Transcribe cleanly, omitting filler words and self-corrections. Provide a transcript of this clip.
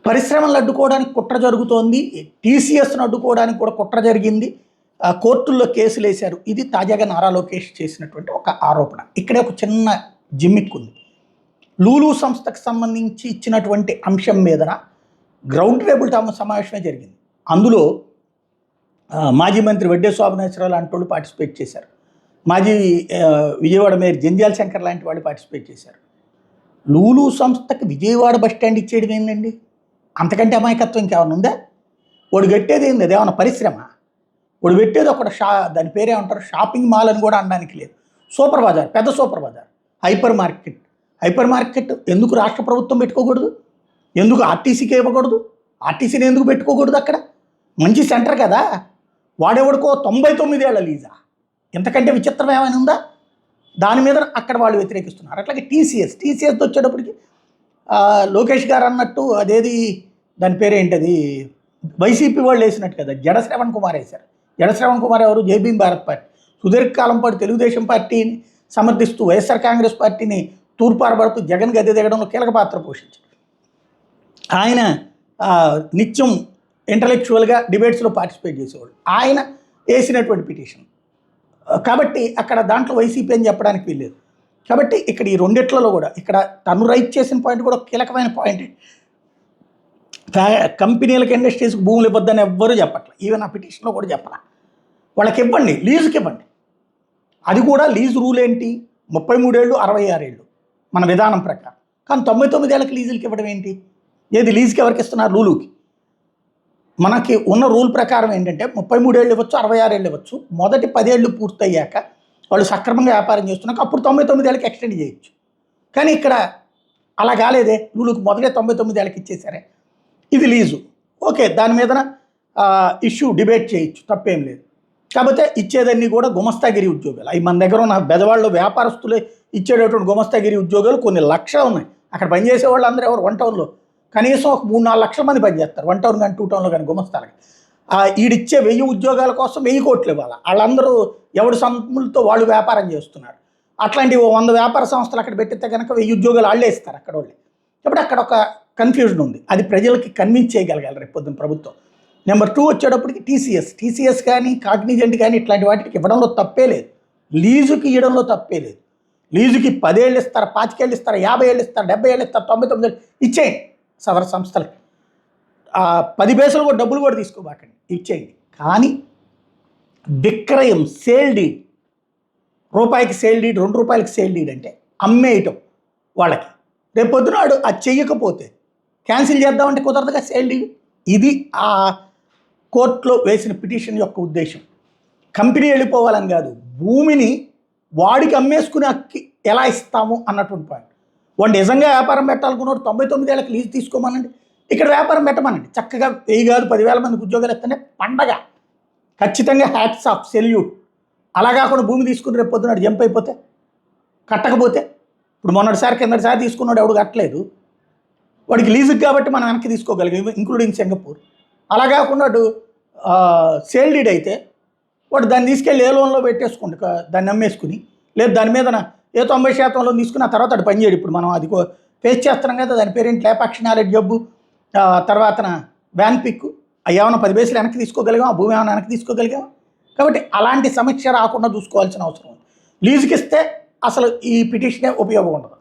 పరిశ్రమలను అడ్డుకోవడానికి కుట్ర జరుగుతోంది. టీసీఎస్ను అడ్డుకోవడానికి కూడా కుట్ర జరిగింది. కోర్టుల్లో కేసులు వేశారు. ఇది తాజాగా నారా లోకేష్ చేసినటువంటి ఒక ఆరోపణ. ఇక్కడే ఒక చిన్న జిమ్మిక్ ఉంది. లూలు సంస్థకు సంబంధించి ఇచ్చినటువంటి అంశం మీదన గ్రౌండ్ టేబుల్ సమావేశమే జరిగింది. అందులో మాజీ మంత్రి వడ్డే శోభనేశ్వరరావు లాంటి వాళ్ళు పార్టిసిపేట్ చేశారు. మాజీ విజయవాడ మేయర్ జంధ్యాల శంకర్ లాంటి వాళ్ళు పార్టిసిపేట్ చేశారు. లూలు సంస్థకి విజయవాడ బస్టాండ్ ఇచ్చేయడం ఏందండి? అంతకంటే అమాయకత్వం ఇంకేమైనా ఉందా? వాడు కట్టేది ఏంది? అదేమన్నా పరిశ్రమ? వాడు పెట్టేది ఒకటి దాని పేరేమంటారు, షాపింగ్ మాల్ అని కూడా అనడానికి లేదు. సూపర్ బజార్, పెద్ద super Bazar, hyper market. Hyper market ఎందుకు రాష్ట్ర ప్రభుత్వం పెట్టుకోకూడదు? ఎందుకు ఆర్టీసీకి ఇవ్వకూడదు? ఆర్టీసీని ఎందుకు పెట్టుకోకూడదు? అక్కడ మంచి సెంటర్ కదా. వాడెవడికో 99 ఏళ్ల లీజా? ఇంతకంటే విచిత్రం ఏమైనా ఉందా? దాని మీద అక్కడ వాళ్ళు వ్యతిరేకిస్తున్నారు. అట్లాగే టీసీఎస్ వచ్చేటప్పటికి లోకేష్ గారు అన్నట్టు అదేది దాని పేరేంటది, వైసీపీ వాళ్ళు వేసినట్టు కదా, జడ శ్రవణ్ కుమార్ వేశారు. జడ శ్రవణ్ కుమార్ ఎవరు? జైభీం భారత్ పార్టీ. సుదీర్ఘకాలం పాటు తెలుగుదేశం పార్టీని సమర్థిస్తూ వైఎస్ఆర్ కాంగ్రెస్ పార్టీని తూర్పారబడుతూ జగన్ గద్దె దిగడంలో కీలక పాత్ర పోషించారు. ఆయన నిత్యం ఇంటలెక్చువల్గా డిబేట్స్లో పార్టిసిపేట్ చేసేవాళ్ళు. ఆయన వేసినటువంటి పిటిషన్ కాబట్టి అక్కడ దాంట్లో వైసీపీ అని చెప్పడానికి వీల్లేదు. కాబట్టి ఇక్కడ ఈ రెండిట్లలో కూడా ఇక్కడ తను రైట్ చేసిన పాయింట్ కూడా కీలకమైన పాయింట్. కంపెనీలకు ఇండస్ట్రీస్కి భూములు ఇవ్వద్దని ఎవ్వరూ చెప్పట్లేదు. ఈవెన్ ఆ పిటిషన్లో కూడా చెప్పాల. వాళ్ళకి ఇవ్వండి, లీజుకి ఇవ్వండి. అది కూడా లీజు రూల్ ఏంటి? 33 ఏళ్ళు 66 ఏళ్ళు మన విధానం ప్రకారం. కానీ 99 ఏళ్ళకి లీజులకి ఇవ్వడం ఏంటి? ఏది లీజుకి ఎవరికి ఇస్తున్నారు? లూలుకి. మనకి ఉన్న రూల్ ప్రకారం ఏంటంటే 33 ఏళ్ళు ఇవ్వచ్చు, 66 ఏళ్ళు ఇవ్వచ్చు. మొదటి 10 ఏళ్ళు పూర్తయ్యాక వాళ్ళు సక్రమంగా వ్యాపారం చేస్తున్నాక అప్పుడు 99 ఏళ్ళకి ఎక్స్టెండ్ చేయొచ్చు. కానీ ఇక్కడ అలా కాలేదే. లూలుకి మొదటే 99 ఏళ్ళకి ఇచ్చేసారే. ఇది లీజు, ఓకే, దాని మీద ఇష్యూ డిబేట్ చేయొచ్చు, తప్పేం లేదు. కాకపోతే ఇచ్చేదన్నీ కూడా గుమస్తాగిరి ఉద్యోగాలు. అవి మన దగ్గర ఉన్న బెదవాళ్ళు వ్యాపారస్తులే ఇచ్చేటటువంటి గుమస్తాగిరి ఉద్యోగాలు కొన్ని లక్షలు ఉన్నాయి. అక్కడ పనిచేసే వాళ్ళు అందరూ ఎవరు? 1 టౌన్లో కనీసం ఒక 3-4 లక్షల మంది పనిచేస్తారు. 1 టౌన్ కానీ 2 టౌన్లో కానీ గుమస్తాలకి. ఈడిచ్చే 1000 ఉద్యోగాల కోసం 1000 కోట్లు ఇవ్వాలి. వాళ్ళందరూ ఎవడి సొమ్ములతో వాళ్ళు వ్యాపారం చేస్తున్నారు. అట్లాంటి 100 వ్యాపార సంస్థలు అక్కడ పెట్టితే కనుక 1000 ఉద్యోగాలు వాళ్ళే ఇస్తారు అక్కడ వాళ్ళే. కాబట్టి అక్కడ ఒక కన్ఫ్యూజన్ ఉంది. అది ప్రజలకి కన్విన్స్ చేయగలగాలి రేపు పొద్దున్న ప్రభుత్వం. నెంబర్ 2 వచ్చేటప్పటికి టీసీఎస్ కానీ కాగ్నిజెంట్ కానీ ఇట్లాంటి వాటికి ఇవ్వడంలో తప్పే లేదు. లీజుకి ఇవ్వడంలో తప్పే లేదు. లీజుకి 10 ఏళ్ళు ఇస్తారు, 25 ఏళ్ళు ఇస్తారు, 50 ఏళ్ళు ఇస్తారు, 70 ఏళ్ళు ఇస్తారు, 99 ఏళ్ళు ఇచ్చేయండి సదరు సంస్థలకి. 10 పైసలు కూడా డబ్బులు కూడా తీసుకోబాకండి, ఇచ్చేయండి. కానీ విక్రయం, సేల్ డీడ్, రూపాయికి సేల్ డీడ్, 2 రూపాయలకి సేల్ డీడ్ అంటే అమ్మేయటం వాళ్ళకి. రేపు పొద్దునాడు అది చెయ్యకపోతే క్యాన్సిల్ చేద్దామంటే కుదరదుగా సేల్ డీడ్. ఇది ఆ కోర్టులో వేసిన పిటిషన్ యొక్క ఉద్దేశం. కంపెనీ వెళ్ళిపోవాలని కాదు, భూమిని వాడికి అమ్మేసుకునే హక్కు ఎలా ఇస్తాము అన్నటువంటి పాయింట్. వాడు నిజంగా వ్యాపారం పెట్టాలనుకున్నాడు 99 ఏళ్ళకి లీజు తీసుకోమనండి, ఇక్కడ వ్యాపారం పెట్టమనండి. చక్కగా 1000 కాదు 10,000 మందికి ఉద్యోగాలు ఇస్తేనే పండగ. ఖచ్చితంగా హ్యాట్స్ ఆఫ్, సెల్యూట్. అలా కాకుండా భూమి తీసుకుని రేపు పొద్దునాడు జంప్ అయిపోతే, కట్టకపోతే, ఇప్పుడు కిందటిసారి తీసుకున్నాడు ఎవడు కట్టలేదు, వాడికి లీజుకి కాబట్టి మనం వెనక్కి తీసుకోగలిగాం, ఇంక్లూడింగ్ సింగపూర్. అలా కాకుండా సేల్ డీడ్ అయితే వాడు దాన్ని తీసుకెళ్ళి ఏ లోన్లో పెట్టేసుకోండి, దాన్ని అమ్మేసుకుని, లేదు దాని మీద ఏ 90% లోన్ తీసుకుని ఆ తర్వాత అది పనిచేయడు. ఇప్పుడు మనం అది ఫేస్ చేస్తున్నాం కదా, దాని పేరేంటి, లేపాక్షి నాలెడ్జ్ జబ్బు, తర్వాత వ్యాన్ పిక్. అవి ఏమైనా 10 పైసలు వెనక్కి తీసుకోగలిగాం, ఆ భూమి ఏమైనా వెనక్కి తీసుకోగలిగాం. కాబట్టి అలాంటి సమీక్ష రాకుండా చూసుకోవాల్సిన అవసరం ఉంది. లీజుకి ఇస్తే అసలు ఈ పిటిషనే ఉపయోగం ఉండదు.